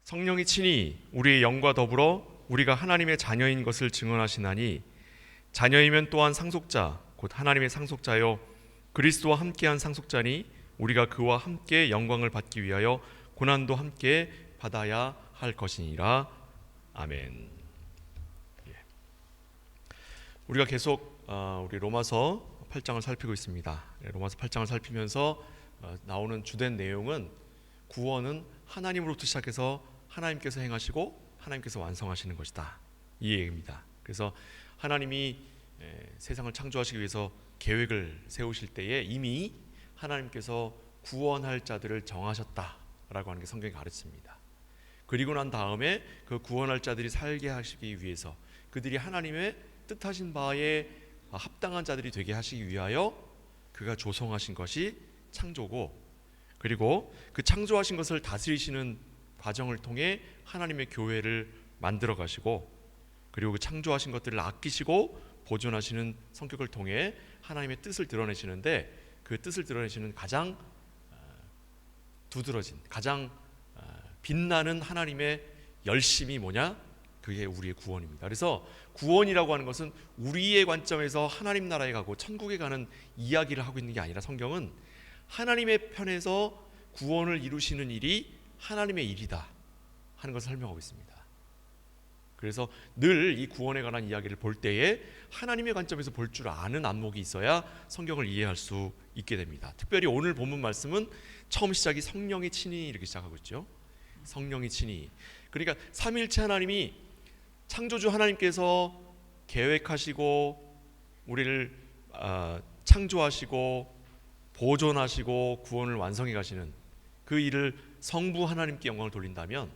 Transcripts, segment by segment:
성령이 친히 우리의 영과 더불어 우리가 하나님의 자녀인 것을 증언하시나니 자녀이면 또한 상속자 곧 하나님의 상속자여 그리스도와 함께한 상속자니 우리가 그와 함께 영광을 받기 위하여 고난도 함께 받아야 할 것이니라. 아멘. 우리가 계속 우리 로마서 8장을 살피고 있습니다. 로마서 8장을 살피면서 나오는 주된 내용은 구원은 하나님으로부터 시작해서 하나님께서 행하시고 하나님께서 완성하시는 것이다, 이 얘기입니다. 그래서 하나님이 세상을 창조하시기 위해서 계획을 세우실 때에 이미 하나님께서 구원할 자들을 정하셨다라고 하는 게 성경이 가르칩니다. 그리고 난 다음에 그 구원할 자들이 살게 하시기 위해서 그들이 하나님의 뜻하신 바에 합당한 자들이 되게 하시기 위하여 그가 조성하신 것이 창조고, 그리고 그 창조하신 것을 다스리시는 과정을 통해 하나님의 교회를 만들어 가시고, 그리고 그 창조하신 것들을 아끼시고 보존하시는 성격을 통해 하나님의 뜻을 드러내시는데, 그 뜻을 드러내시는 가장 두드러진, 가장 빛나는 하나님의 열심이 뭐냐? 그게 우리의 구원입니다. 그래서 구원이라고 하는 것은 우리의 관점에서 하나님 나라에 가고 천국에 가는 이야기를 하고 있는 게 아니라, 성경은 하나님의 편에서 구원을 이루시는 일이 하나님의 일이다 하는 것을 설명하고 있습니다. 그래서 늘 이 구원에 관한 이야기를 볼 때에 하나님의 관점에서 볼 줄 아는 안목이 있어야 성경을 이해할 수 있게 됩니다. 특별히 오늘 본문 말씀은 처음 시작이 성령이 친히 이렇게 시작하고 있죠. 성령이 친히. 그러니까 삼위일체 하나님이, 창조주 하나님께서 계획하시고 우리를 창조하시고 보존하시고 구원을 완성해 가시는 그 일을 성부 하나님께 영광을 돌린다면,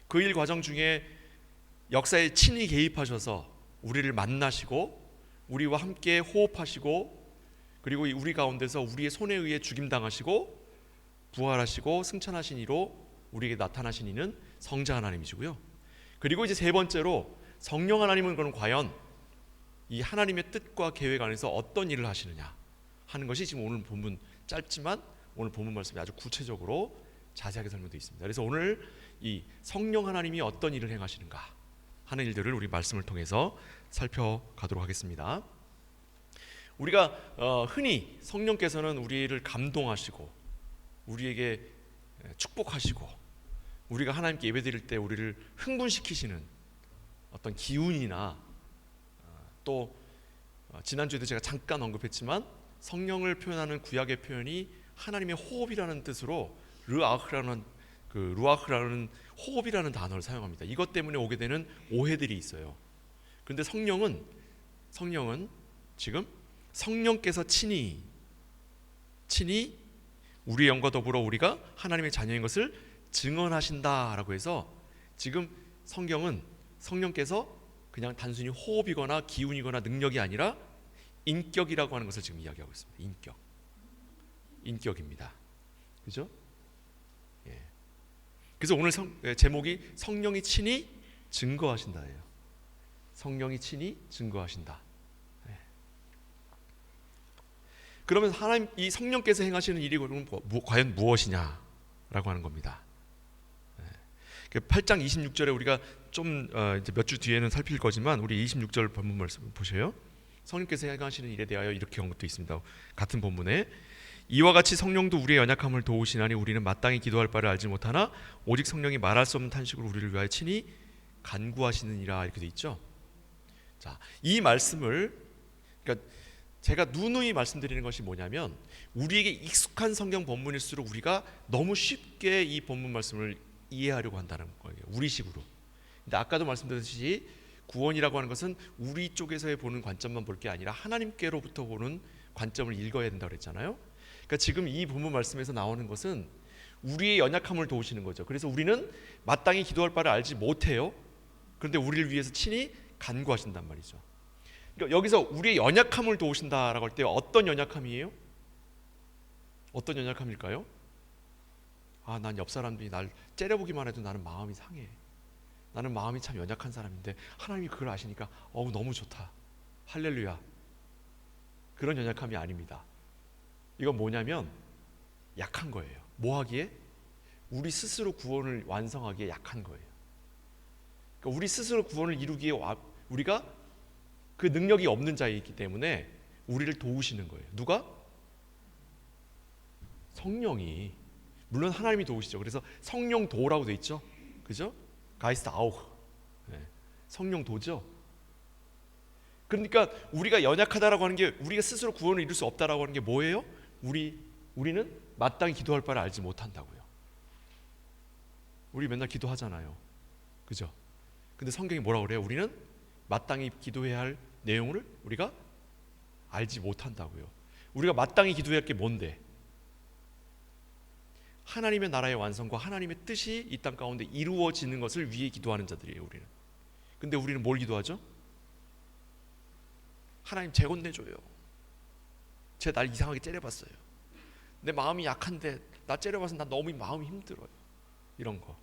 그 일 과정 중에 역사에 친히 개입하셔서 우리를 만나시고 우리와 함께 호흡하시고, 그리고 우리 가운데서 우리의 손에 의해 죽임당하시고 부활하시고 승천하신 이로 우리에게 나타나신 이는 성자 하나님이시고요. 그리고 이제 세 번째로 성령 하나님은 그럼 과연 이 하나님의 뜻과 계획 안에서 어떤 일을 하시느냐 하는 것이 지금 오늘 본문, 짧지만 오늘 본문 말씀이 아주 구체적으로 자세하게 설명되어 있습니다. 그래서 오늘 이 성령 하나님이 어떤 일을 행하시는가 하는 일들을 우리 말씀을 통해서 살펴가도록 하겠습니다. 우리가 흔히 성령께서는 우리를 감동하시고 우리에게 축복하시고 우리가 하나님께 예배드릴 때 우리를 흥분시키시는 어떤 기운이나, 또 지난주에도 제가 잠깐 언급했지만 성령을 표현하는 구약의 표현이 하나님의 호흡이라는 뜻으로 르아흐라는 호흡이라는 단어를 사용합니다. 이것 때문에 오게 되는 오해들이 있어요. 그런데 성령은 지금 성령께서 친히 우리의 영과 더불어 우리가 하나님의 자녀인 것을 증언하신다라고 해서, 지금 성경은 성령께서 그냥 단순히 호흡이거나 기운이거나 능력이 아니라 인격이라고 하는 것을 지금 이야기하고 있습니다. 인격입니다. 그죠? 예. 그래서 오늘 제목이 성령이 친히 증거하신다예요. 성령이 친히 증거하신다. 예. 그러면 하나님, 이 성령께서 행하시는 일이 과연 무엇이냐라고 하는 겁니다. 8장 26절에 우리가 좀 이제 몇 주 뒤에는 살필 거지만, 우리 26절 본문 말씀 보세요. 성령께서 행하시는 일에 대하여 이렇게 언급되어 있습니다. 같은 본문에 이와 같이 성령도 우리의 연약함을 도우시나니 우리는 마땅히 기도할 바를 알지 못하나 오직 성령이 말할 수 없는 탄식으로 우리를 위하여 친히 간구하시느니라, 이렇게 돼 있죠. 자, 이 말씀을, 그러니까 제가 누누이 말씀드리는 것이 뭐냐면, 우리에게 익숙한 성경 본문일수록 우리가 너무 쉽게 이 본문 말씀을 이해하려고 한다는 거예요. 우리식으로. 근데 아까도 말씀드렸듯이 구원이라고 하는 것은 우리 쪽에서의 보는 관점만 볼 게 아니라 하나님께로부터 보는 관점을 읽어야 된다고 그랬잖아요. 그러니까 지금 이 본문 말씀에서 나오는 것은 우리의 연약함을 도우시는 거죠. 그래서 우리는 마땅히 기도할 바를 알지 못해요. 그런데 우리를 위해서 친히 간구하신단 말이죠. 그러니까 여기서 우리의 연약함을 도우신다라고 할 때 어떤 연약함이에요? 어떤 연약함일까요? 난 옆 사람들이 날 째려보기만 해도 나는 마음이 상해. 나는 마음이 참 연약한 사람인데 하나님이 그걸 아시니까 너무 좋다. 할렐루야. 그런 연약함이 아닙니다. 이건 뭐냐면 약한 거예요. 뭐 하기에? 우리 스스로 구원을 완성하기에 약한 거예요. 그러니까 우리 스스로 구원을 이루기에 우리가 그 능력이 없는 자이기 때문에 우리를 도우시는 거예요. 누가? 성령이. 물론 하나님이 도우시죠. 그래서 성령 도라고 돼 있죠. 그죠? 가이스트 아우흐. 네. 성령 도죠. 그러니까 우리가 연약하다라고 하는 게, 우리가 스스로 구원을 이룰 수 없다라고 하는 게 뭐예요? 우리는 마땅히 기도할 바를 알지 못한다고요. 우리 맨날 기도하잖아요. 그죠? 근데 성경이 뭐라고 그래요? 우리는 마땅히 기도해야 할 내용을 우리가 알지 못한다고요. 우리가 마땅히 기도해야 할 게 뭔데? 하나님의 나라의 완성과 하나님의 뜻이 이 땅 가운데 이루어지는 것을 위해 기도하는 자들이에요, 우리는. 근데 우리는 뭘 기도하죠? 하나님 재건 내줘요. 쟤 날 이상하게 째려봤어요. 내 마음이 약한데 나 째려봐서 나 너무 마음이 힘들어요. 이런 거.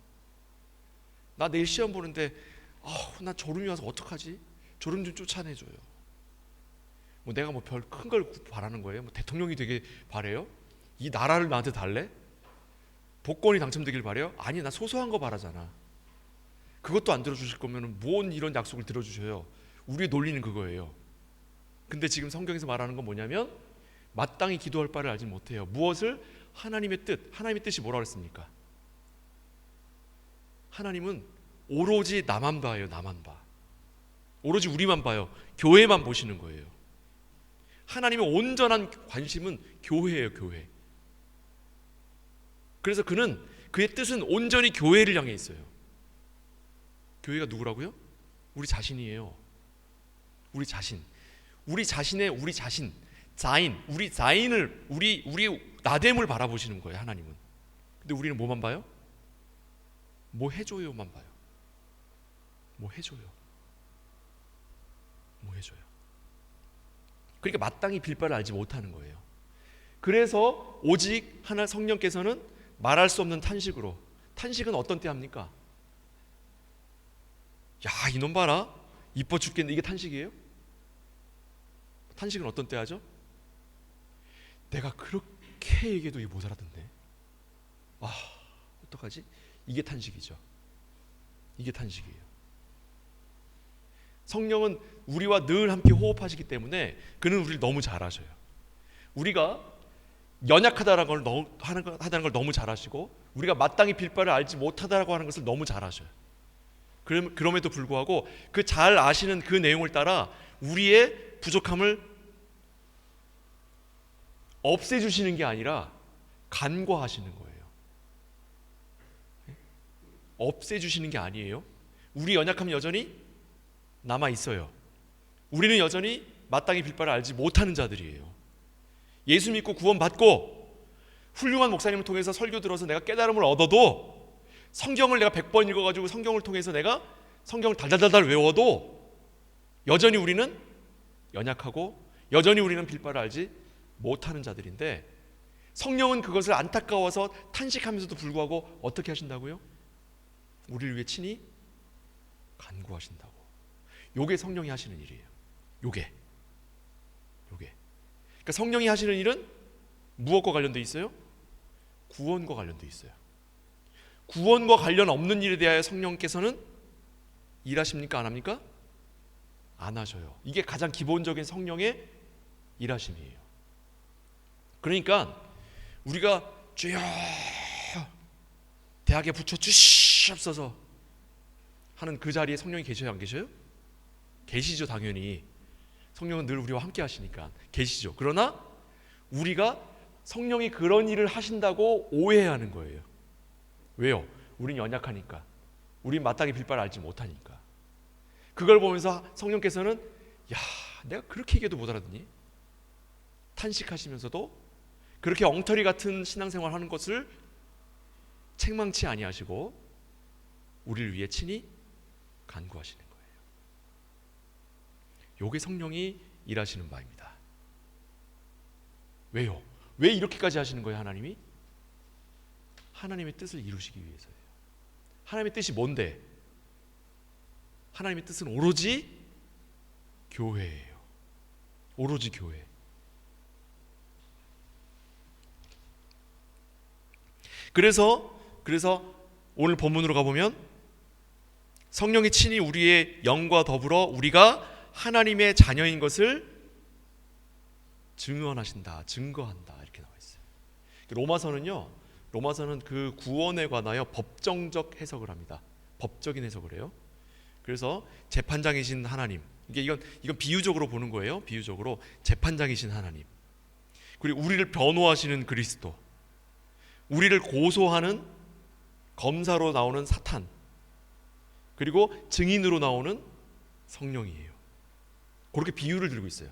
나 내일 시험 보는데 나 졸음이 와서 어떡하지? 졸음 좀 쫓아내줘요. 뭐 내가 뭐 별 큰 걸 바라는 거예요? 뭐 대통령이 되게 바래요? 이 나라를 나한테 달래? 복권이 당첨되길 바래요? 아니, 나 소소한 거 바라잖아. 그것도 안 들어주실 거면 뭔 이런 약속을 들어주셔요? 우리의 논리는 그거예요. 근데 지금 성경에서 말하는 건 뭐냐면 마땅히 기도할 바를 알지 못해요. 무엇을? 하나님의 뜻. 하나님의 뜻이 뭐라고 했습니까? 하나님은 오로지 나만 봐요. 나만 봐. 오로지 우리만 봐요. 교회만 보시는 거예요. 하나님의 온전한 관심은 교회예요. 교회. 그래서 그의 뜻은 온전히 교회를 향해 있어요. 교회가 누구라고요? 우리 자신이에요. 우리 자신. 우리 자신, 자인, 우리 자인을, 우리 나됨을 바라보시는 거예요, 하나님은. 근데 우리는 뭐만 봐요? 뭐 해줘요만 봐요. 뭐 해줘요. 뭐 해줘요. 그러니까 마땅히 빌 바를 알지 못하는 거예요. 그래서 오직 하나 성령께서는 말할 수 없는 탄식으로. 탄식은 어떤 때 합니까? 야, 이놈 봐라, 이뻐 죽겠네. 이게 탄식이에요? 탄식은 어떤 때 하죠? 내가 그렇게 얘기해도 이게 못 알아듣네. 어떡하지? 이게 탄식이죠. 이게 탄식이에요. 성령은 우리와 늘 함께 호흡하시기 때문에 그는 우리를 너무 잘 아셔요. 우리가 연약하다는 걸 너무 잘 아시고, 우리가 마땅히 빌 바를 알지 못하다라고 하는 것을 너무 잘 아셔요. 그럼에도 불구하고 그 잘 아시는 그 내용을 따라 우리의 부족함을 없애주시는 게 아니라 간과하시는 거예요. 없애주시는 게 아니에요. 우리 연약함은 여전히 남아 있어요. 우리는 여전히 마땅히 빌 바를 알지 못하는 자들이에요. 예수 믿고 구원받고 훌륭한 목사님을 통해서 설교 들어서 내가 깨달음을 얻어도, 성경을 내가 100번 읽어가지고 성경을 통해서 내가 성경을 달달달달 외워도 여전히 우리는 연약하고 여전히 우리는 빌 바를 알지 못하는 자들인데, 성령은 그것을 안타까워서 탄식하면서도 불구하고 어떻게 하신다고요? 우리를 위해 친히 간구하신다고. 요게 성령이 하시는 일이에요. 요게. 그러니까 성령이 하시는 일은 무엇과 관련돼 있어요? 구원과 관련돼 있어요. 구원과 관련 없는 일에 대하여 성령께서는 일하십니까? 안 합니까? 안 하셔요. 이게 가장 기본적인 성령의 일하심이에요. 그러니까 우리가 주여 대학에 붙여 주시옵소서 하는 그 자리에 성령이 계셔요, 안 계셔요? 계시죠, 당연히. 성령은 늘 우리와 함께 하시니까 계시죠. 그러나 우리가 성령이 그런 일을 하신다고 오해하는 거예요. 왜요? 우린 연약하니까. 우린 마땅히 빌 바를 알지 못하니까. 그걸 보면서 성령께서는 야, 내가 그렇게 얘기해도 못 알아듣니? 탄식하시면서도 그렇게 엉터리 같은 신앙생활 하는 것을 책망치 아니하시고 우리를 위해 친히 간구하시는 거예요. 요게 성령이 일하시는 바입니다. 왜요? 왜 이렇게까지 하시는 거예요, 하나님이? 하나님의 뜻을 이루시기 위해서예요. 하나님의 뜻이 뭔데? 하나님의 뜻은 오로지 교회예요. 오로지 교회. 그래서 그래서 오늘 본문으로 가보면 성령이 친히 우리의 영과 더불어 우리가 하나님의 자녀인 것을 증언하신다, 증거한다 이렇게 나와 있어요. 로마서는 그 구원에 관하여 법정적 해석을 합니다. 법적인 해석을 해요. 그래서 재판장이신 하나님, 이건 비유적으로 보는 거예요. 비유적으로 재판장이신 하나님, 그리고 우리를 변호하시는 그리스도, 우리를 고소하는 검사로 나오는 사탄, 그리고 증인으로 나오는 성령이에요. 그렇게 비유를 들고 있어요.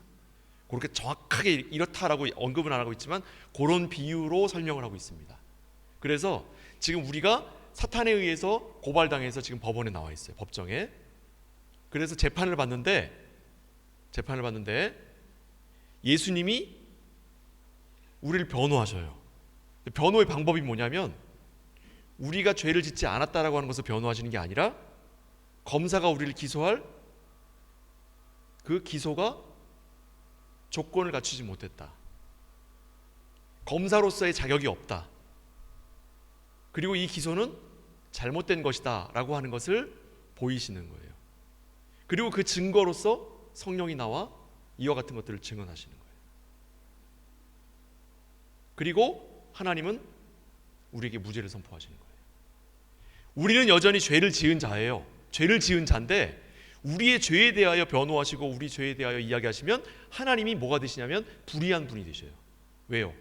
그렇게 정확하게 이렇다라고 언급은 안 하고 있지만 그런 비유로 설명을 하고 있습니다. 그래서 지금 우리가 사탄에 의해서 고발당해서 지금 법원에 나와 있어요. 법정에. 그래서 재판을 받는데 예수님이 우리를 변호하셔요. 변호의 방법이 뭐냐면 우리가 죄를 짓지 않았다라고 하는 것을 변호하시는 게 아니라 검사가 우리를 기소할 그 기소가 조건을 갖추지 못했다, 검사로서의 자격이 없다, 그리고 이 기소는 잘못된 것이다 라고 하는 것을 보이시는 거예요. 그리고 그 증거로서 성령이 나와 이와 같은 것들을 증언하시는 거예요. 그리고 하나님은 우리에게 무죄를 선포하시는 거예요. 우리는 여전히 죄를 지은 자예요. 죄를 지은 자인데 우리의 죄에 대하여 변호하시고 우리 죄에 대하여 이야기하시면 하나님이 뭐가 되시냐면 불의한 분이 되셔요. 왜요?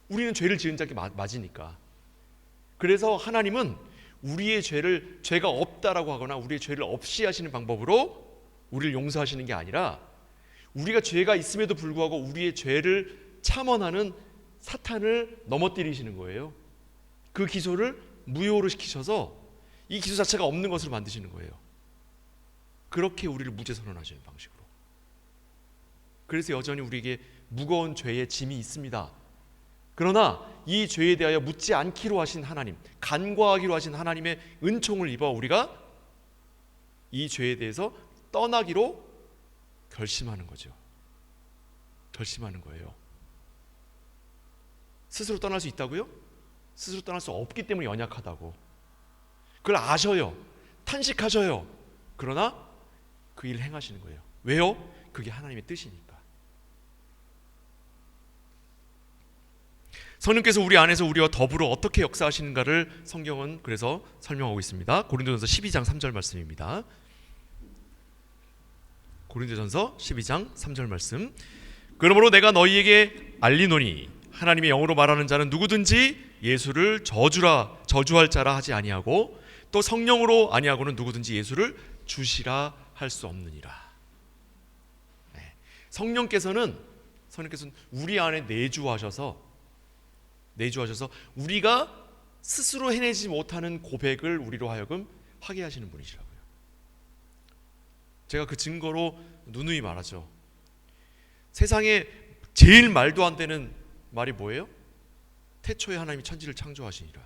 우리는 죄를 지은 자께 맞으니까. 그래서 하나님은 우리의 죄가 없다라고 하거나 우리의 죄를 없이 하시는 방법으로 우리를 용서하시는 게 아니라 우리가 죄가 있음에도 불구하고 우리의 죄를 참언하는 사탄을 넘어뜨리시는 거예요. 그 기소를 무효로 시키셔서 이 기소 자체가 없는 것으로 만드시는 거예요. 그렇게 우리를 무죄 선언하시는 방식으로. 그래서 여전히 우리에게 무거운 죄의 짐이 있습니다. 그러나 이 죄에 대하여 묻지 않기로 하신 하나님, 간과하기로 하신 하나님의 은총을 입어 우리가 이 죄에 대해서 떠나기로 결심하는 거죠. 결심하는 거예요. 스스로 떠날 수 있다고요? 스스로 떠날 수 없기 때문에 연약하다고. 그걸 아셔요. 탄식하셔요. 그러나 그 일을 행하시는 거예요. 왜요? 그게 하나님의 뜻이니까. 성령께서 우리 안에서 우리와 더불어 어떻게 역사하시는가를 성경은 그래서 설명하고 있습니다. 고린도전서 12장 3절 말씀입니다. 고린도전서 12장 3절 말씀. 그러므로 내가 너희에게 알리노니 하나님의 영으로 말하는 자는 누구든지 예수를 저주할 자라 하지 아니하고 또 성령으로 아니하고는 누구든지 예수를 주시라 할 수 없느니라. 네. 성령께서는 우리 안에 내주하셔서 우리가 스스로 해내지 못하는 고백을 우리로 하여금 하게 하시는 분이시라고요. 제가 그 증거로 누누이 말하죠. 세상에 제일 말도 안 되는 말이 뭐예요? 태초에 하나님이 천지를 창조하시니라.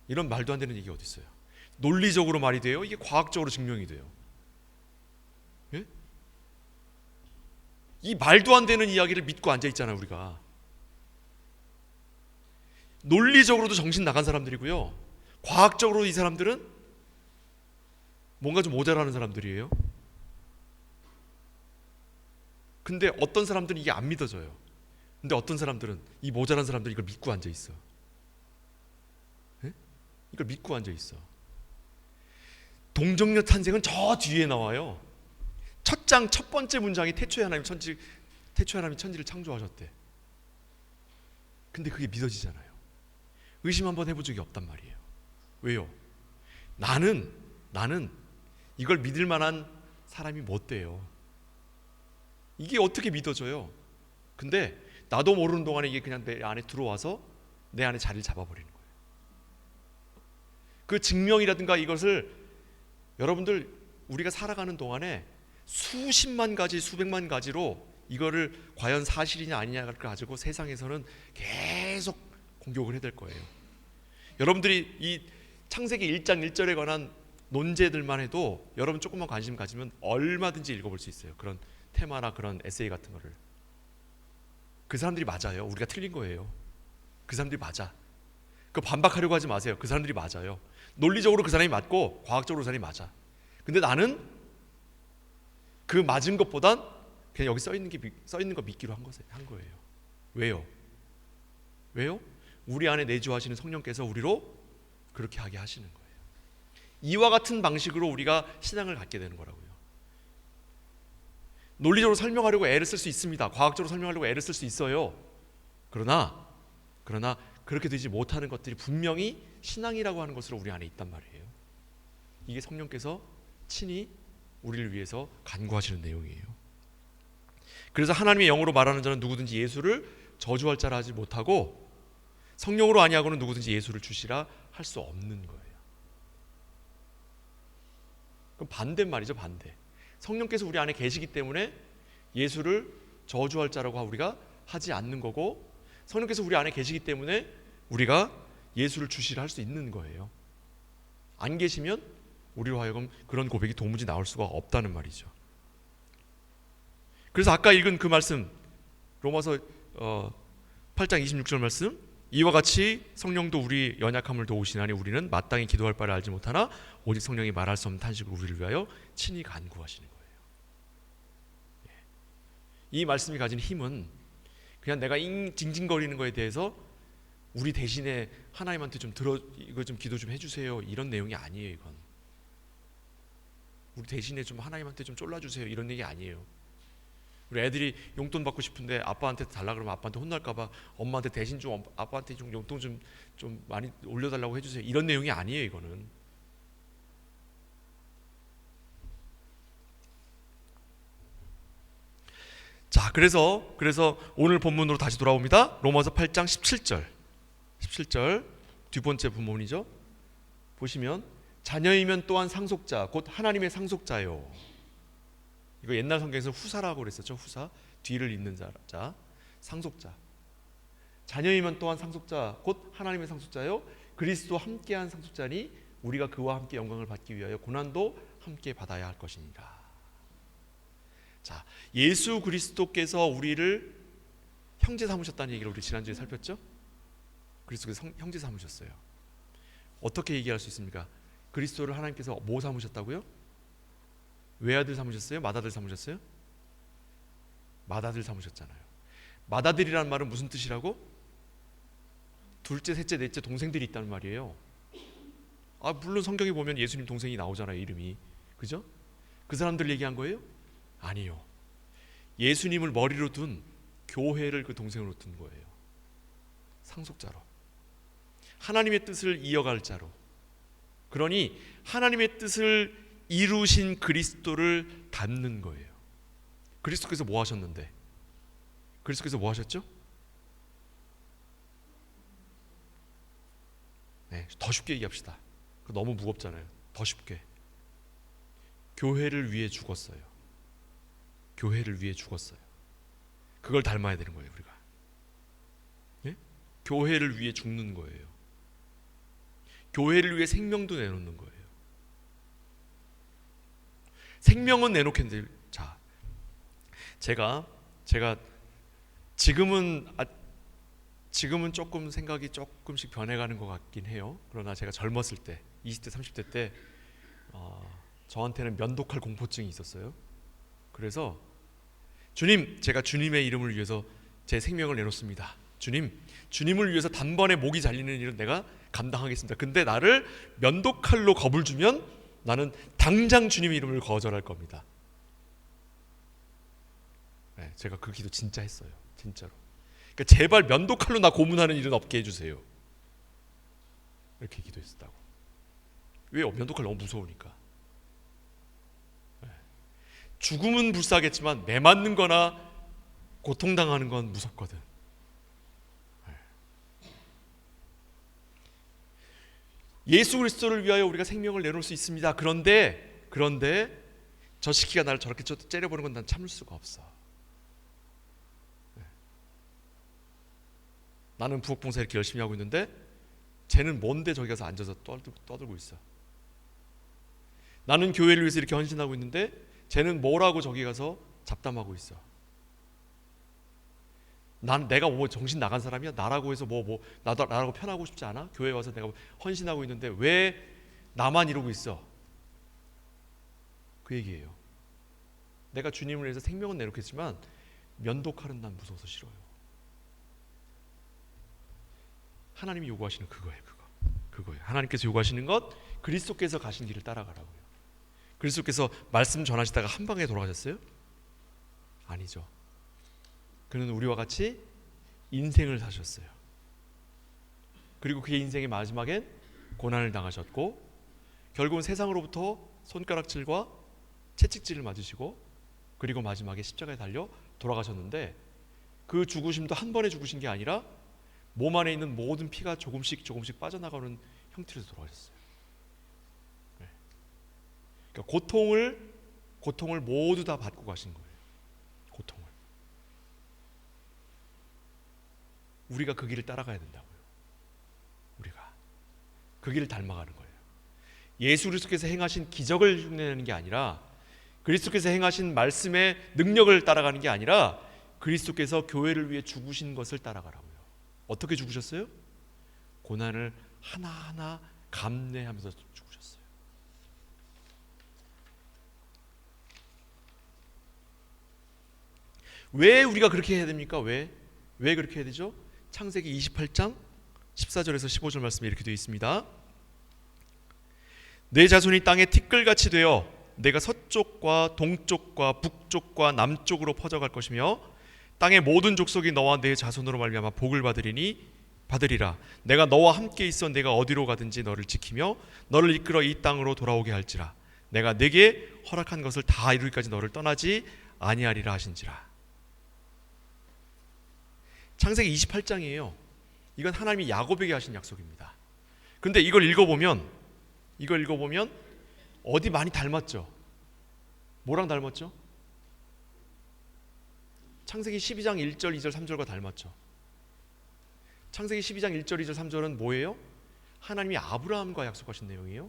이런 말도 안 되는 얘기 어디 있어요? 논리적으로 말이 돼요? 이게 과학적으로 증명이 돼요? 예? 이 말도 안 되는 이야기를 믿고 앉아 있잖아요, 우리가. 논리적으로도 정신 나간 사람들이고요. 과학적으로 이 사람들은 뭔가 좀 모자라는 사람들이에요. 근데 어떤 사람들은 이게 안 믿어져요. 근데 어떤 사람들은 이 모자란 사람들이 이걸 믿고 앉아 있어. 예? 이걸 믿고 앉아 있어. 동정녀 탄생은 저 뒤에 나와요. 첫 번째 문장이 태초에 하나님이 천지를 창조하셨대. 근데 그게 믿어지잖아요. 의심 한번 해본 적이 없단 말이에요. 왜요? 나는 이걸 믿을 만한 사람이 못 돼요. 이게 어떻게 믿어져요? 근데 나도 모르는 동안에 이게 그냥 내 안에 들어와서 내 안에 자리를 잡아버리는 거예요. 그 증명이라든가 이것을 여러분들 우리가 살아가는 동안에 수십만 가지 수백만 가지로 이거를 과연 사실이냐 아니냐를 가지고 세상에서는 계속 공격을 해야 될 거예요. 여러분들이 이 창세기 1장 1절에 관한 논제들만 해도 여러분 조금만 관심 가지면 얼마든지 읽어볼 수 있어요. 그런 테마나 그런 에세이 같은 거를. 그 사람들이 맞아요. 우리가 틀린 거예요. 그 사람들이 맞아. 그 반박하려고 하지 마세요. 그 사람들이 맞아요. 논리적으로 그 사람이 맞고 과학적으로 그 사람이 맞아. 근데 나는 그 맞은 것보단 그냥 여기 써 있는 거 믿기로 한 거예요. 왜요? 왜요? 우리 안에 내주하시는 성령께서 우리로 그렇게 하게 하시는 거예요. 이와 같은 방식으로 우리가 신앙을 갖게 되는 거라고요. 논리적으로 설명하려고 애를 쓸 수 있습니다. 과학적으로 설명하려고 애를 쓸 수 있어요. 그러나 그렇게 되지 못하는 것들이 분명히 신앙이라고 하는 것으로 우리 안에 있단 말이에요. 이게 성령께서 친히 우리를 위해서 간구하시는 내용이에요. 그래서 하나님의 영으로 말하는 자는 누구든지 예수를 저주할 자라 하지 못하고 성령으로 아니하고는 누구든지 예수를 주시라 할 수 없는 거예요. 그럼 반대말이죠. 반대. 성령께서 우리 안에 계시기 때문에 예수를 저주할 자라고 우리가 하지 않는 거고, 성령께서 우리 안에 계시기 때문에 우리가 예수를 주시라 할 수 있는 거예요. 안 계시면 우리로 하여금 그런 고백이 도무지 나올 수가 없다는 말이죠. 그래서 아까 읽은 그 말씀, 로마서 8장 26절 말씀, 이와 같이 성령도 우리 연약함을 도우시나니 우리는 마땅히 기도할 바를 알지 못하나 오직 성령이 말할 수 없는 탄식으로 우리를 위하여 친히 간구하시는 거예요. 이 말씀이 가진 힘은 그냥 내가 징징거리는 거에 대해서 우리 대신에 하나님한테 좀 이거 좀 기도 좀 해주세요 이런 내용이 아니에요. 이건 우리 대신에 좀 하나님한테 좀 쫄라주세요 이런 얘기 아니에요. 우리 애들이 용돈 받고 싶은데 아빠한테 달라 그러면 아빠한테 혼날까봐 엄마한테 대신 좀 아빠한테 좀 용돈 좀 많이 올려달라고 해주세요 이런 내용이 아니에요. 이거는 자, 그래서 오늘 본문으로 다시 돌아옵니다. 로마서 8장 17절 두 번째 본문이죠. 보시면 자녀이면 또한 상속자 곧 하나님의 상속자요. 이거 옛날 성경에서 후사라고 그랬었죠. 후사, 뒤를 잇는 자, 상속자. 자녀이면 또한 상속자 곧 하나님의 상속자요 그리스도와 함께한 상속자니 우리가 그와 함께 영광을 받기 위하여 고난도 함께 받아야 할 것이니라. 자, 예수 그리스도께서 우리를 형제 삼으셨다는 얘기를 우리 지난주에 살폈죠? 그리스도께서 형제 삼으셨어요. 어떻게 얘기할 수 있습니까? 그리스도를 하나님께서 뭐 삼으셨다고요? 외아들 삼으셨어요? 맏아들 삼으셨어요? 맏아들 삼으셨잖아요. 맏아들이라는 말은 무슨 뜻이라고? 둘째, 셋째, 넷째 동생들이 있다는 말이에요. 물론 성경에 보면 예수님 동생이 나오잖아요. 이름이. 그죠? 그 사람들 얘기한 거예요? 아니요. 예수님을 머리로 둔 교회를 그 동생으로 둔 거예요. 상속자로. 하나님의 뜻을 이어갈 자로. 그러니 하나님의 뜻을 이루신 그리스도를 닮는 거예요. 그리스도께서 뭐 하셨는데? 그리스도께서 뭐 하셨죠? 네, 더 쉽게 얘기합시다. 너무 무겁잖아요. 더 쉽게. 교회를 위해 죽었어요. 교회를 위해 죽었어요. 그걸 닮아야 되는 거예요, 우리가. 네? 교회를 위해 죽는 거예요. 교회를 위해 생명도 내놓는 거예요. 생명은 내놓겠는데, 자, 제가 지금은 조금 생각이 조금씩 변해가는 것 같긴 해요. 그러나 제가 젊었을 때, 20대, 30대 때 저한테는 면도칼 공포증이 있었어요. 그래서 주님, 제가 주님의 이름을 위해서 제 생명을 내놓습니다. 주님을 위해서 단번에 목이 잘리는 일은 내가 감당하겠습니다. 근데 나를 면도칼로 겁을 주면 나는 당장 주님의 이름을 거절할 겁니다. 네, 제가 그 기도 진짜 했어요. 진짜로. 그러니까 제발 면도칼로 나 고문하는 일은 없게 해주세요. 이렇게 기도했었다고. 왜요? 면도칼 너무 무서우니까. 네. 죽음은 불사하겠지만 매 맞는 거나 고통당하는 건 무섭거든. 네. 예수 그리스도를 위하여 우리가 생명을 내놓을 수 있습니다. 그런데 저 시키가 나를 저렇게 째려보는 건 난 참을 수가 없어. 네. 나는 부엌봉사 이렇게 열심히 하고 있는데 쟤는 뭔데 저기 가서 앉아서 떠들고 있어. 나는 교회를 위해서 이렇게 헌신하고 있는데 쟤는 뭐라고 저기 가서 잡담하고 있어. 내가 뭐 정신 나간 사람이야? 나라고 해서 나라고 편하고 싶지 않아? 교회 와서 내가 헌신하고 있는데 왜 나만 이러고 있어? 그 얘기예요. 내가 주님을 위해서 생명은 내놓겠지만 면도칼은 난 무서워서 싫어요. 하나님이 요구하시는 그거예요. 그거예요. 하나님께서 요구하시는 것, 그리스도께서 가신 길을 따라가라고요. 그리스도께서 말씀 전하시다가 한 방에 돌아가셨어요? 아니죠. 그는 우리와 같이 인생을 사셨어요. 그리고 그의 인생의 마지막엔 고난을 당하셨고 결국은 세상으로부터 손가락질과 채찍질을 맞으시고 그리고 마지막에 십자가에 달려 돌아가셨는데 그 죽으심도 한 번에 죽으신 게 아니라 몸 안에 있는 모든 피가 조금씩 빠져나가는 형태로서 돌아가셨어요. 그러니까 고통을 모두 다 받고 가신 거예요. 고통을. 우리가 그 길을 따라가야 된다고요. 우리가 그 길을 닮아가는 거예요. 예수 그리스도께서 행하신 기적을 흉내내는 게 아니라 그리스도께서 행하신 말씀의 능력을 따라가는 게 아니라 그리스도께서 교회를 위해 죽으신 것을 따라가라고요. 어떻게 죽으셨어요? 고난을 하나하나 감내하면서 죽으셨어요. 왜 우리가 그렇게 해야 됩니까? 왜 그렇게 해야 되죠? 창세기 28장 14절에서 15절 말씀에 이렇게 되어 있습니다. 내 자손이 땅에 티끌같이 되어 내가 서쪽과 동쪽과 북쪽과 남쪽으로 퍼져갈 것이며 땅의 모든 족속이 너와 내 자손으로 말미암아 복을 받으리라. 내가 너와 함께 있어 내가 어디로 가든지 너를 지키며 너를 이끌어 이 땅으로 돌아오게 할지라. 내가 내게 허락한 것을 다 이루기까지 너를 떠나지 아니하리라 하신지라. 창세기 28장이에요. 이건 하나님이 야곱에게 하신 약속입니다. 그런데 이걸 읽어보면 어디 많이 닮았죠? 뭐랑 닮았죠? 창세기 12장 1절, 2절, 3절과 닮았죠. 창세기 12장 1절, 2절, 3절은 뭐예요? 하나님이 아브라함과 약속하신 내용이에요.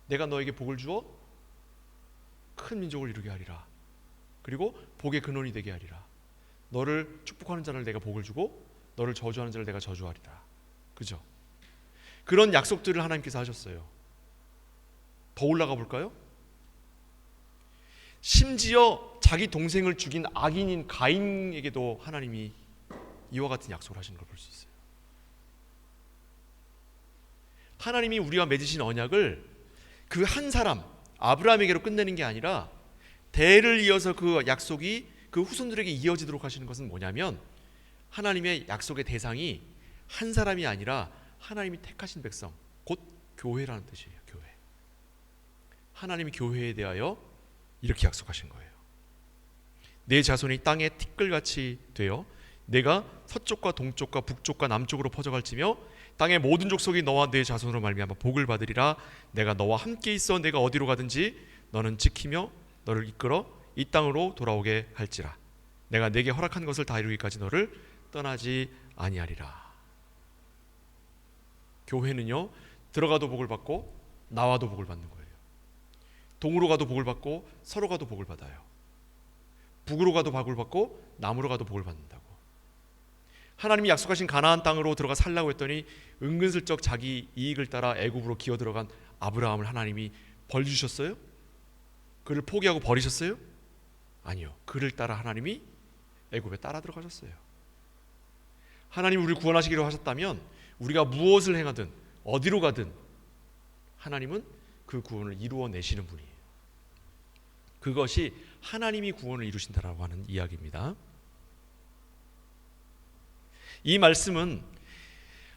내가 너에게 복을 주어 큰 민족을 이루게 하리라. 그리고 복의 근원이 되게 하리라. 너를 축복하는 자를 내가 복을 주고 너를 저주하는 자를 내가 저주하리라. 그죠? 그런 약속들을 하나님께서 하셨어요. 더 올라가 볼까요? 심지어 자기 동생을 죽인 악인인 가인에게도 하나님이 이와 같은 약속을 하시는 걸 볼 수 있어요. 하나님이 우리와 맺으신 언약을 그 한 사람 아브라함에게로 끝내는 게 아니라 대를 이어서 그 약속이 그 후손들에게 이어지도록 하시는 것은 뭐냐면 하나님의 약속의 대상이 한 사람이 아니라 하나님이 택하신 백성, 곧 교회라는 뜻이에요. 교회. 하나님이 교회에 대하여 이렇게 약속하신 거예요. 내 자손이 땅에 티끌같이 되어 내가 서쪽과 동쪽과 북쪽과 남쪽으로 퍼져갈지며 땅의 모든 족속이 너와 내 자손으로 말미암아 복을 받으리라. 내가 너와 함께 있어 내가 어디로 가든지 너는 지키며 너를 이끌어 이 땅으로 돌아오게 할지라. 내가 내게 허락한 것을 다 이루기까지 너를 떠나지 아니하리라. 교회는요, 들어가도 복을 받고 나와도 복을 받는 거예요. 동으로 가도 복을 받고 서로 가도 복을 받아요. 북으로 가도 복을 받고 남으로 가도 복을 받는다고. 하나님이 약속하신 가나안 땅으로 들어가 살라고 했더니 은근슬쩍 자기 이익을 따라 애굽으로 기어 들어간 아브라함을 하나님이 벌 주셨어요? 그를 포기하고 버리셨어요? 아니요. 그를 따라 하나님이 애굽에 따라 들어가셨어요. 하나님이 우리를 구원하시기로 하셨다면 우리가 무엇을 행하든 어디로 가든 하나님은 그 구원을 이루어내시는 분이에요. 그것이 하나님이 구원을 이루신다라고 하는 이야기입니다. 이 말씀은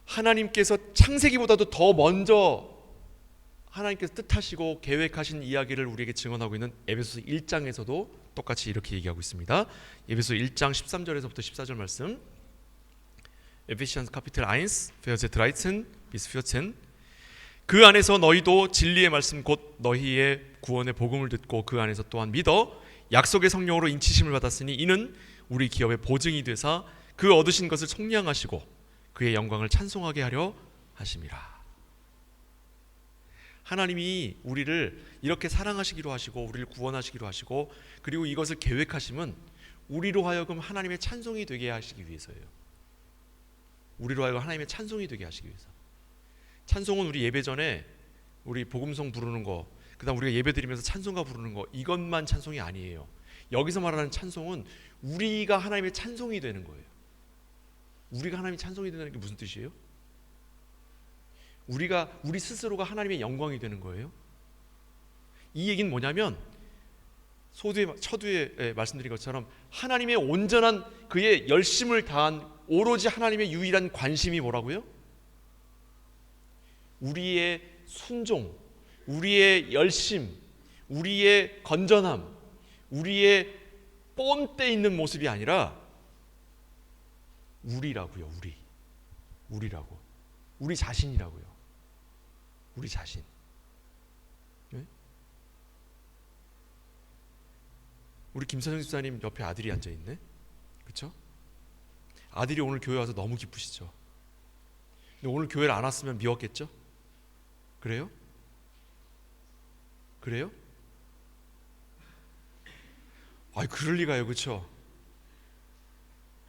하나님께서 창세기보다도 더 먼저 하나님께서 뜻하시고 계획하신 이야기를 우리에게 증언하고 있는 에베소서 1장에서도 똑같이 이렇게 얘기하고 있습니다. 에베소 1장 13절에서부터 14절 말씀. Ephesians Kapitel 1, Verse 13 bis 14. 그 안에서 너희도 진리의 말씀 곧 너희의 구원의 복음을 듣고 그 안에서 또한 믿어 약속의 성령으로 인치심을 받았으니 이는 우리 기업의 보증이 되사 그 얻으신 것을 속량하시고 그의 영광을 찬송하게 하려 하심이라. 하나님이 우리를 이렇게 사랑하시기로 하시고 우리를 구원하시기로 하시고 그리고 이것을 계획하심은 우리로 하여금 하나님의 찬송이 되게 하시기 위해서예요. 우리로 하여금 하나님의 찬송이 되게 하시기 위해서. 찬송은 우리 예배 전에 우리 복음성 부르는 거, 그다음 우리가 예배 드리면서 찬송가 부르는 거, 이것만 찬송이 아니에요. 여기서 말하는 찬송은 우리가 하나님의 찬송이 되는 거예요. 우리가 하나님의 찬송이 된다는 게 무슨 뜻이에요? 우리 스스로가 하나님의 영광이 되는 거예요. 이 얘기는 뭐냐면 서두에 말씀드린 것처럼 하나님의 온전한 그의 열심을 다한 오로지 하나님의 유일한 관심이 뭐라고요? 우리의 순종, 우리의 열심, 우리의 건전함, 우리의 뽐때 있는 모습이 아니라 우리라고요. 우리라고. 우리 자신이라고요. 우리 자신. 네? 우리 김선영 집사님 옆에 아들이 앉아있네. 그렇죠? 아들이 오늘 교회 와서 너무 기쁘시죠. 근데 오늘 교회를 안 왔으면 미웠겠죠? 그래요? 그래요? 아이, 그럴 리가요. 그렇죠?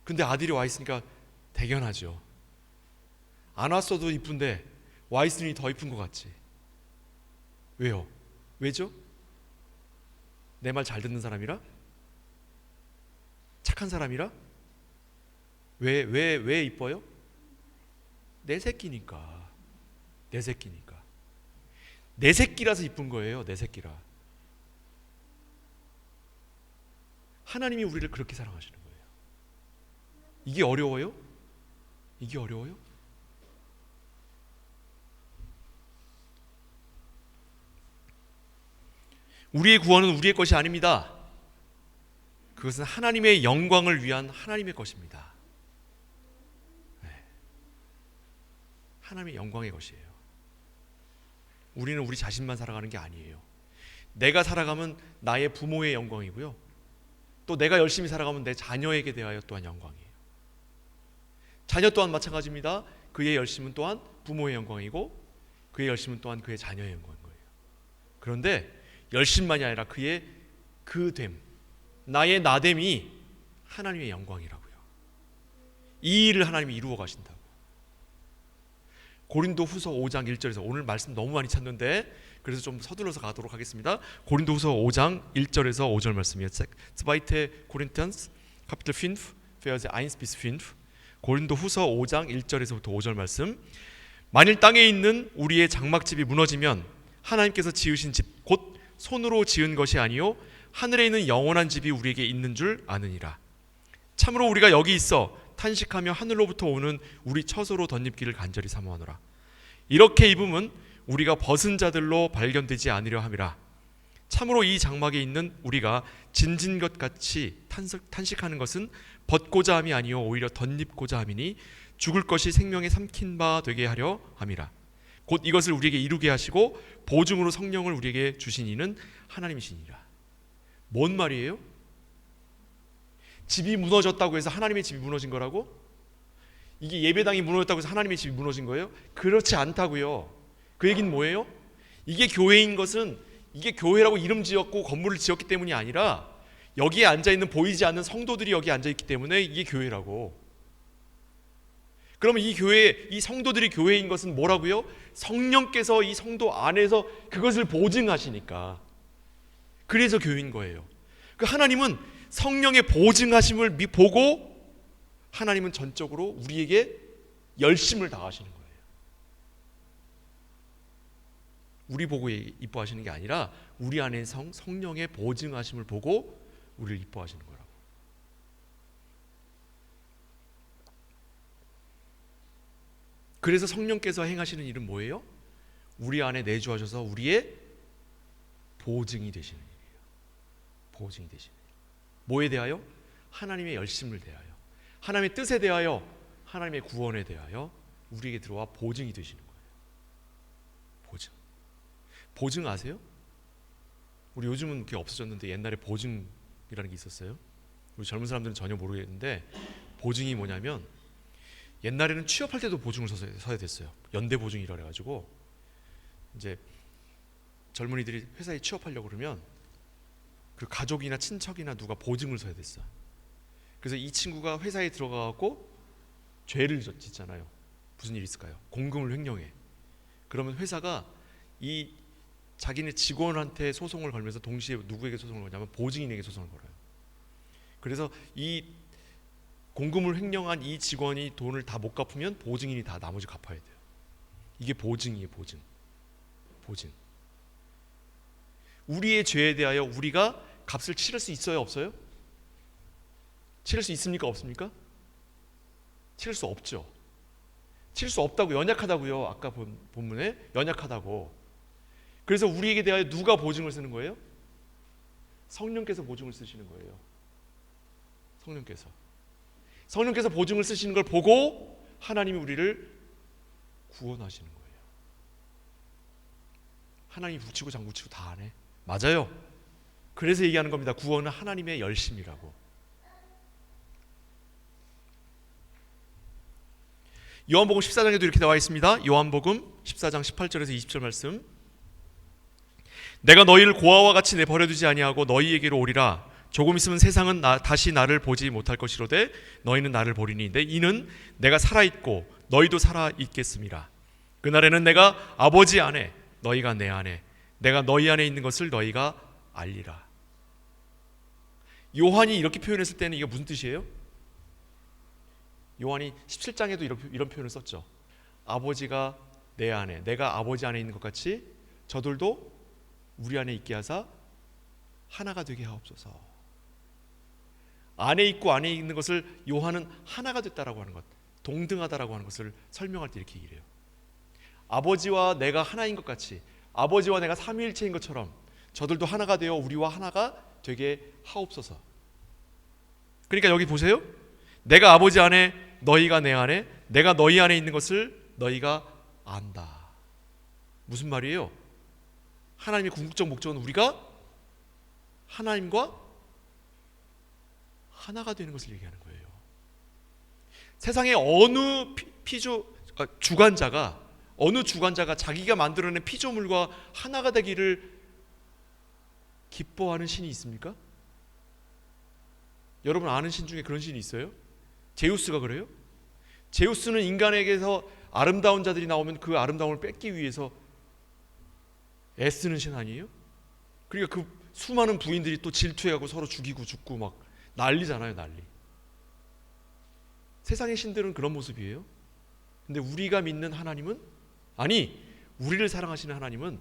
근데 아들이 와 있으니까 대견하죠. 안 왔어도 이쁜데 와 있으니 더 이쁜 것 같지. 왜요? 왜죠? 내 말 잘 듣는 사람이라? 착한 사람이라? 왜 이뻐요? 내 새끼니까. 내 새끼니까. 내 새끼라서 이쁜 거예요. 내 새끼라. 하나님이 우리를 그렇게 사랑하시는 거예요. 이게 어려워요? 이게 어려워요? 우리의 구원은 우리의 것이 아닙니다. 그것은 하나님의 영광을 위한 하나님의 것입니다. 네. 하나님의 영광의 것이에요. 우리는 우리 자신만 살아가는 게 아니에요. 내가 살아가면 나의 부모의 영광이고요. 또 내가 열심히 살아가면 내 자녀에게 대하여 또한 영광이에요. 자녀 또한 마찬가지입니다. 그의 열심은 또한 부모의 영광이고 그의 열심은 또한 그의 자녀의 영광인 거예요. 그런데 열심만이 아니라 그의 그됨, 나의 나됨이 하나님의 영광이라고요. 이 일을 하나님이 이루어 가신다고. 고린도후서 5장 1절에서, 오늘 말씀 너무 많이 찾는데 그래서 좀 서둘러서 가도록 하겠습니다. 고린도후서 5장 1절에서 5절 말씀이에요. Zweite Korinther Kapitel 5 Verse 1 bis 5. 고린도후서 5장 1절에서부터 5절 말씀. 만일 땅에 있는 우리의 장막집이 무너지면 하나님께서 지으신 집 곧 손으로 지은 것이 아니요 하늘에 있는 영원한 집이 우리에게 있는 줄 아느니라. 참으로 우리가 여기 있어 탄식하며 하늘로부터 오는 우리 처소로 덧입기를 간절히 사모하노라. 이렇게 입음은 우리가 벗은 자들로 발견되지 않으려 함이라. 참으로 이 장막에 있는 우리가 진진 것 같이 탄식하는 것은 벗고자 함이 아니요 오히려 덧입고자 함이니 죽을 것이 생명에 삼킨 바 되게 하려 함이라. 곧 이것을 우리에게 이루게 하시고 보증으로 성령을 우리에게 주신 이는 하나님이시니라. 뭔 말이에요? 집이 무너졌다고 해서 하나님의 집이 무너진 거라고? 이게 예배당이 무너졌다고 해서 하나님의 집이 무너진 거예요? 그렇지 않다고요. 그 얘기는 뭐예요? 이게 교회인 것은 이게 교회라고 이름 지었고 건물을 지었기 때문이 아니라 여기에 앉아있는 보이지 않는 성도들이 여기 앉아있기 때문에 이게 교회라고. 그러면 이 교회, 이 성도들이 교회인 것은 뭐라고요? 성령께서 이 성도 안에서 그것을 보증하시니까. 그래서 교회인 거예요. 그 하나님은 성령의 보증하심을 보고 하나님은 전적으로 우리에게 열심을 다하시는 거예요. 우리 보고 이뻐하시는 게 아니라 우리 안에 성령의 보증하심을 보고 우리를 이뻐하시는 거라고. 그래서 성령께서 행하시는 일은 뭐예요? 우리 안에 내주하셔서 우리의 보증이 되시는 일이에요. 보증이 되시는 일. 뭐에 대하여? 하나님의 열심을 대하여, 하나님의 뜻에 대하여, 하나님의 구원에 대하여 우리에게 들어와 보증이 되시는 거예요. 보증. 보증 아세요? 우리 요즘은 그게 없어졌는데 옛날에 보증이라는 게 있었어요. 우리 젊은 사람들은 전혀 모르겠는데 보증이 뭐냐면 옛날에는 취업할 때도 보증을 서야 됐어요. 연대 보증이라 그래가지고 이제 젊은이들이 회사에 취업하려고 그러면 그 가족이나 친척이나 누가 보증을 서야 됐어. 그래서 이 친구가 회사에 들어가고 죄를 짓잖아요. 무슨 일이 있을까요? 공금을 횡령해. 그러면 회사가 이 자기네 직원한테 소송을 걸면서 동시에 누구에게 소송을 걸냐면 보증인에게 소송을 걸어요. 그래서 이 공금을 횡령한 이 직원이 돈을 다 못 갚으면 보증인이 다 나머지 갚아야 돼요. 이게 보증이에요. 보증. 우리의 죄에 대하여 우리가 값을 치를 수 있어요, 없어요? 치를 수 있습니까, 없습니까? 치를 수 없죠. 치를 수 없다고, 연약하다고요. 아까 본 본문에 연약하다고. 그래서 우리에게 대하여 누가 보증을 쓰는 거예요? 성령께서 보증을 쓰시는 거예요. 성령께서 보증을 쓰시는 걸 보고 하나님이 우리를 구원하시는 거예요. 하나님이 북치고 장구치고 다 안 해. 맞아요. 그래서 얘기하는 겁니다. 구원은 하나님의 열심이라고. 요한복음 14장에도 이렇게 나와 있습니다. 요한복음 14장 18절에서 20절 말씀. 내가 너희를 고아와 같이 내버려두지 아니하고 너희에게로 오리라. 조금 있으면 세상은 다시 나를 보지 못할 것이로되 너희는 나를 보리니 이는 내가 살아있고 너희도 살아있겠음이라. 그날에는 내가 아버지 안에 너희가 내 안에 내가 너희 안에 있는 것을 너희가 알리라. 요한이 이렇게 표현했을 때는 이게 무슨 뜻이에요? 요한이 17장에도 이런 표현을 썼죠. 아버지가 내 안에, 내가 아버지 안에 있는 것 같이 저들도 우리 안에 있게 하사 하나가 되게 하옵소서. 안에 있고 안에 있는 것을 요한은 하나가 됐다라고 하는 것, 동등하다라고 하는 것을 설명할 때 이렇게 얘기해요. 아버지와 내가 하나인 것 같이, 아버지와 내가 삼위일체인 것처럼 저들도 하나가 되어 우리와 하나가 되게 하옵소서. 그러니까 여기 보세요. 내가 아버지 안에, 너희가 내 안에, 내가 너희 안에 있는 것을 너희가 안다. 무슨 말이에요? 하나님의 궁극적 목적은 우리가 하나님과 하나가 되는 것을 얘기하는 거예요. 세상에 어느 주관자가 자기가 만들어낸 피조물과 하나가 되기를 기뻐하는 신이 있습니까? 여러분 아는 신 중에 그런 신이 있어요? 제우스가 그래요? 제우스는 인간에게서 아름다운 자들이 나오면 그 아름다움을 뺏기 위해서 애쓰는 신 아니에요? 그러니까 그 수많은 부인들이 또 질투해가고 서로 죽이고 죽고 막 난리잖아요, 난리. 세상의 신들은 그런 모습이에요. 근데 우리가 믿는 하나님은, 아니 우리를 사랑하시는 하나님은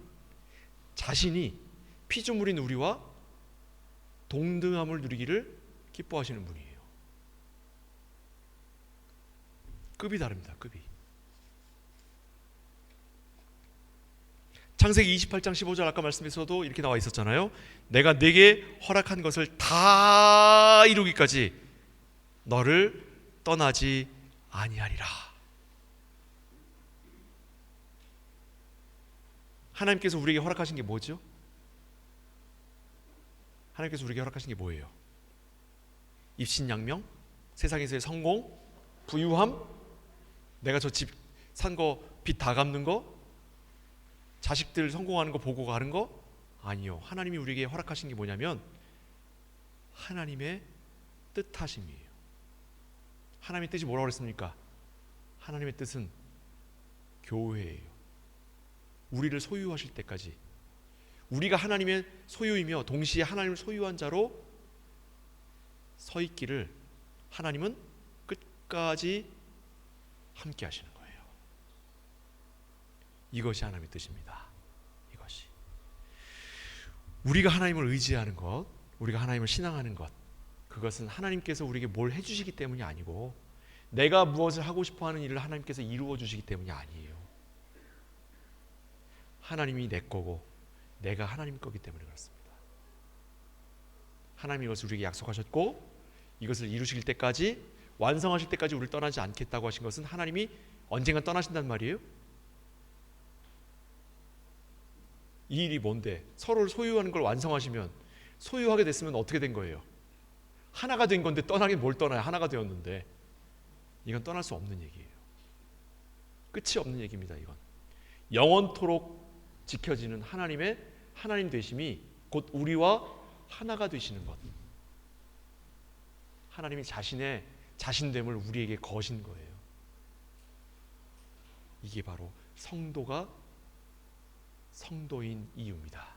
자신이 피조물인 우리와 동등함을 누리기를 기뻐하시는 분이에요. 급이 다릅니다. 급이. 창세기 28장 15절 아까 말씀에서도 이렇게 나와 있었잖아요. 내가 네게 허락한 것을 다 이루기까지 너를 떠나지 아니하리라. 하나님께서 우리에게 허락하신 게 뭐죠? 하나님께서 우리에게 허락하신 게 뭐예요? 입신양명? 세상에서의 성공? 부유함? 내가 저 집 산 거 빚 다 갚는 거? 자식들 성공하는 거 보고 가는 거? 아니요. 하나님이 우리에게 허락하신 게 뭐냐면 하나님의 뜻하심이에요. 하나님의 뜻이 뭐라고 그랬습니까? 하나님의 뜻은 교회예요. 우리를 소유하실 때까지, 우리가 하나님의 소유이며 동시에 하나님을 소유한 자로 서 있기를 하나님은 끝까지 함께 하시는 거예요. 이것이 하나님의 뜻입니다. 이것이 우리가 하나님을 의지하는 것, 우리가 하나님을 신앙하는 것, 그것은 하나님께서 우리에게 뭘 해주시기 때문이 아니고 내가 무엇을 하고 싶어하는 일을 하나님께서 이루어 주시기 때문이 아니에요. 하나님이 내 거고 내가 하나님 거기 때문에 그렇습니다. 하나님이 이것을 우리에게 약속하셨고 이것을 이루실 때까지, 완성하실 때까지 우리를 떠나지 않겠다고 하신 것은 하나님이 언젠가 떠나신단 말이에요. 이 일이 뭔데? 서로를 소유하는 걸 완성하시면, 소유하게 됐으면 어떻게 된 거예요? 하나가 된 건데 떠나긴 뭘 떠나요? 하나가 되었는데. 이건 떠날 수 없는 얘기예요. 끝이 없는 얘기입니다. 이건 영원토록 지켜지는 하나님의 하나님 되심이 곧 우리와 하나가 되시는 것, 하나님이 자신의 자신됨을 우리에게 거신 거예요. 이게 바로 성도가 성도인 이유입니다.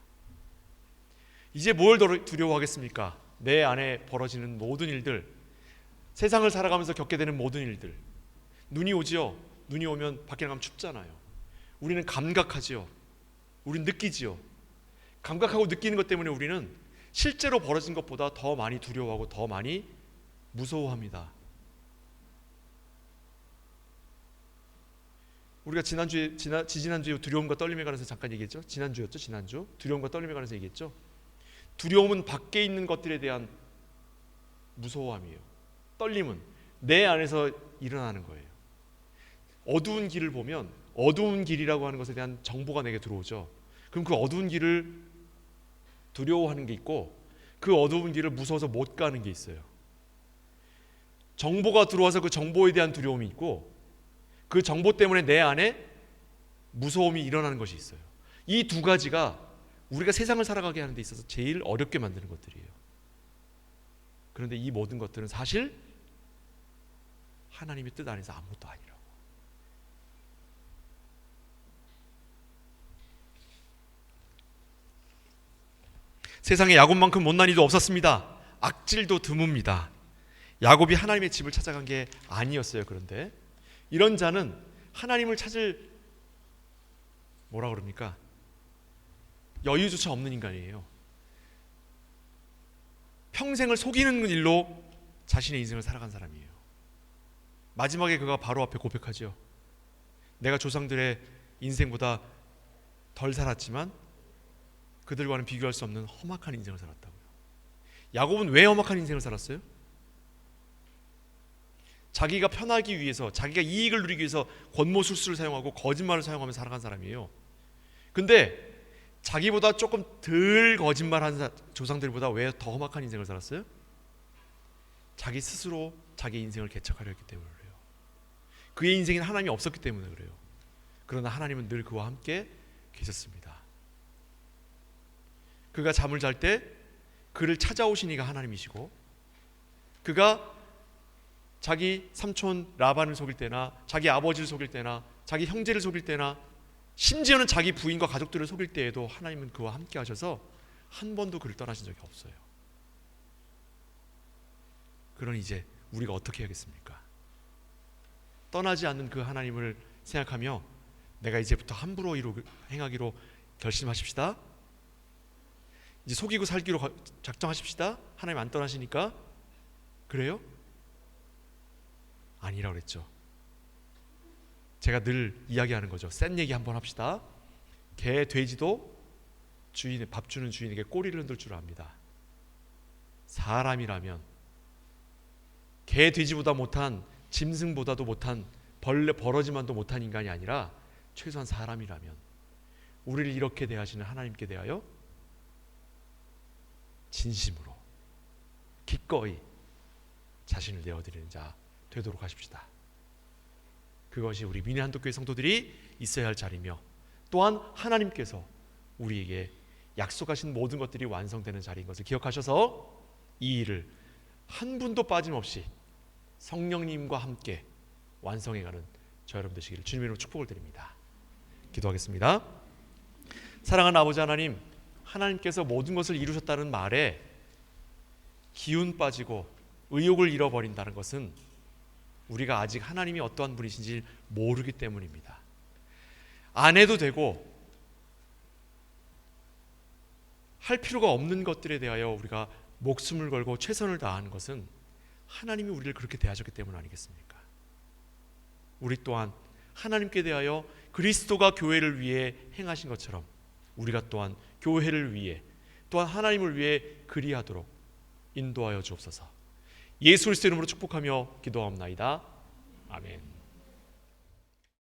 이제 뭘 두려워하겠습니까? 내 안에 벌어지는 모든 일들, 세상을 살아가면서 겪게 되는 모든 일들. 눈이 오지요. 눈이 오면 밖에 나가면 춥잖아요. 우리는 감각하지요. 우리는 느끼지요. 감각하고 느끼는 것 때문에 우리는 실제로 벌어진 것보다 더 많이 두려워하고 더 많이 무서워합니다. 우리가 지난주에 두려움과 떨림에 관해서 잠깐 얘기했죠. 지난주 두려움과 떨림에 관해서 얘기했죠. 두려움은 밖에 있는 것들에 대한 무서워함이에요. 떨림은 내 안에서 일어나는 거예요. 어두운 길을 보면 어두운 길이라고 하는 것에 대한 정보가 내게 들어오죠. 그럼 그 어두운 길을 두려워하는 게 있고, 그 어두운 길을 무서워서 못 가는 게 있어요. 정보가 들어와서 그 정보에 대한 두려움이 있고, 그 정보 때문에 내 안에 무서움이 일어나는 것이 있어요. 이 두 가지가 우리가 세상을 살아가게 하는 데 있어서 제일 어렵게 만드는 것들이에요. 그런데 이 모든 것들은 사실 하나님의 뜻 안에서 아무것도 아니라고. 세상에 야곱만큼 못난 이도 없었습니다. 악질도 드뭅니다. 야곱이 하나님의 집을 찾아간 게 아니었어요. 그런데 이런 자는 하나님을 찾을 뭐라 그럽니까? 여유조차 없는 인간이에요. 평생을 속이는 일로 자신의 인생을 살아간 사람이에요. 마지막에 그가 바로 앞에 고백하죠. 내가 조상들의 인생보다 덜 살았지만 그들과는 비교할 수 없는 험악한 인생을 살았다고요. 야곱은 왜 험악한 인생을 살았어요? 자기가 편하기 위해서, 자기가 이익을 누리기 위해서 권모술수를 사용하고 거짓말을 사용하며 살아간 사람이에요. 근데 자기보다 조금 덜 거짓말한 조상들보다 왜 더 험악한 인생을 살았어요? 자기 스스로 자기 인생을 개척하려 했기 때문에 그래요. 그의 인생에는 하나님이 없었기 때문에 그래요. 그러나 하나님은 늘 그와 함께 계셨습니다. 그가 잠을 잘 때 그를 찾아오신 이가 하나님이시고, 그가 자기 삼촌 라반을 속일 때나 자기 아버지를 속일 때나 자기 형제를 속일 때나 심지어는 자기 부인과 가족들을 속일 때에도 하나님은 그와 함께 하셔서 한 번도 그를 떠나신 적이 없어요. 그러니 이제 우리가 어떻게 해야겠습니까? 떠나지 않는 그 하나님을 생각하며 내가 이제부터 함부로 행하기로 결심하십시다. 이제 속이고 살기로 작정하십시다. 하나님 안 떠나시니까. 그래요? 아니라고 그랬죠. 제가 늘 이야기하는 거죠. 센 얘기 한번 합시다. 개, 돼지도 밥 주는 주인에게 꼬리를 흔들 줄 압니다. 사람이라면 개, 돼지보다 못한, 짐승보다도 못한, 버러지만도 못한 인간이 아니라 최소한 사람이라면 우리를 이렇게 대하시는 하나님께 대하여 진심으로 기꺼이 자신을 내어드리는 자 되도록 하십시다. 그것이 우리 미니 한독교회 성도들이 있어야 할 자리며, 또한 하나님께서 우리에게 약속하신 모든 것들이 완성되는 자리인 것을 기억하셔서 이 일을 한 분도 빠짐없이 성령님과 함께 완성해가는 저 여러분 되시기를 주님의 이름으로 축복을 드립니다. 기도하겠습니다. 사랑하는 아버지 하나님, 하나님께서 모든 것을 이루셨다는 말에 기운 빠지고 의욕을 잃어버린다는 것은 우리가 아직 하나님이 어떠한 분이신지 모르기 때문입니다. 안 해도 되고 할 필요가 없는 것들에 대하여 우리가 목숨을 걸고 최선을 다하는 것은 하나님이 우리를 그렇게 대하셨기 때문 아니겠습니까? 우리 또한 하나님께 대하여 그리스도가 교회를 위해 행하신 것처럼 우리가 또한 교회를 위해, 또한 하나님을 위해 그리하도록 인도하여 주옵소서. 예수 그리스도 이름으로 축복하며 기도하옵나이다. 아멘.